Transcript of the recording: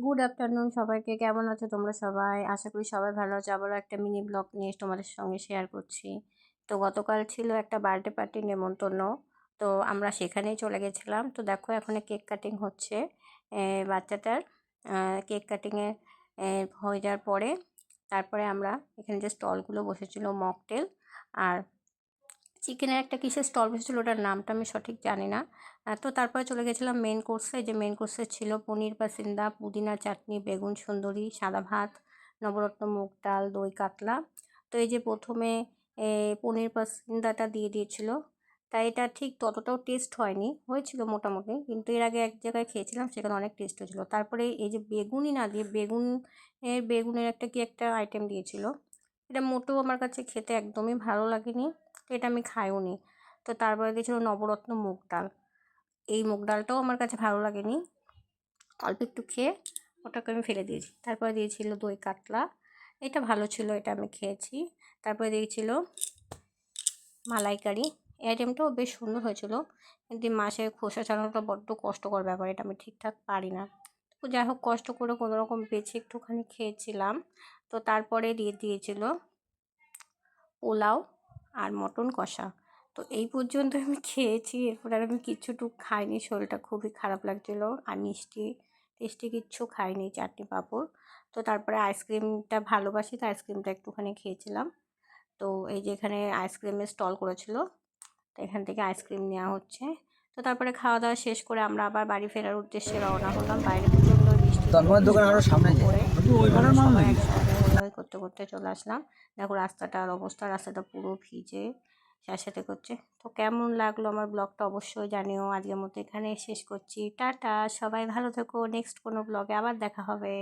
Good afternoon সবাইকে। কেমন আছো তোমরা সবাই? আশা করি সবাই ভালো আছো। আবারও একটা মিনি ব্লগ নিয়ে তোমাদের সঙ্গে শেয়ার করছি। তো গতকাল ছিল একটা বার্থডে পার্টির নেমন্তন্ন। তো আমরা সেখানেই চলে গেছিলাম। তো দেখো এখানে কেক কাটিং হচ্ছে বাচ্চাটার। কেক কাটিংয়ে হয়ে যাওয়ার পরে তারপরে আমরা এখানে যে স্টলগুলো বসেছিল মকটেল আর চিকেনের একটা কিসের স্টল বসেছিল, ওটার নামটা আমি সঠিক জানি না। তো তারপরে চলে গেছিলাম মেন কোর্সে। যে মেন কোর্সে ছিল পনির পাসিন্দা, পুদিনা চাটনি, বেগুন সুন্দরী, সাদা ভাত, নবরত্ন মুগ ডাল, দই কাতলা। তো এই যে প্রথমে পনির পাসিন্দাটা দিয়ে দিয়েছিল, তাই এটা ঠিক ততটাও টেস্ট হয়নি, হয়েছিল মোটামুটি, কিন্তু এর আগে এক জায়গায় খেয়েছিলাম সেখানে অনেক টেস্ট হয়েছিল। তারপরে এই যে বেগুনই না দিয়ে বেগুনের একটা কি একটা আইটেম দিয়েছিল, এটা মোটেও আমার কাছে খেতে একদমই ভালো লাগেনি। তো এটা আমি খাইও নি। তো তারপরে দিয়েছিল নবরত্ন মুগ ডাল। এই মুগ ডালটাও আমার কাছে ভালো লাগেনি, অল্প একটু খেয়ে ওটাকে আমি ফেলে দিয়েছি। তারপরে দিয়েছিল দই কাতলা, এটা ভালো ছিল, এটা আমি খেয়েছি। তারপরে দিয়েছিল মালাইকারি, এই আইটেমটাও বেশ সুন্দর হয়েছিল, কিন্তু মাছের খোসা ছাড়ানোটা বড্ড কষ্টকর ব্যাপার, এটা আমি ঠিকঠাক পারি না। তো যাই হোক, কষ্ট করে কোনো রকম বেছে একটুখানি খেয়েছিলাম। তো তারপরে দিয়েছিল পোলাও আর মটন কষা। তো এই পর্যন্ত আমি খেয়েছি, এরপর আর আমি কিচ্ছুটুক খাইনি, শরীরটা খুবই খারাপ লাগছিল। আর মিষ্টি টেস্টি কিচ্ছু খাইনি, চাটনি পাঁপড়। তো তারপরে আইসক্রিমটা ভালোবাসি, তো আইসক্রিমটা একটুখানি খেয়েছিলাম। তো এই যে এখানে আইসক্রিমের স্টল করেছিল, তো এখান থেকে আইসক্রিম নেওয়া হচ্ছে। তো তারপরে খাওয়া দাওয়া শেষ করে আমরা আবার বাড়ি ফেরার উদ্দেশ্যে রওনা হলাম। বাইরে প্রচণ্ড বৃষ্টি ছিল, তন্ময়ের দোকান আরো বৃষ্টিতে সামনে টোটো যায়। করে বন্ধু ওই পাড়ার আমরা মাল সবাই নাকি? একসঙ্গে হই হই করতে করতে চলে আসলাম। দেখো রাস্তাটার অবস্থা, রাস্তাটা পুরো ভিজে স্যাঁতস্যাঁতে করছে। তো কেমন লাগলো আমার ব্লগটা অবশ্যই জানিও। আজকের মতো এখানে শেষ করছি। টাটা, সবাই ভালো থেকো। নেক্সট কোনো ব্লগে আবার দেখা হবে।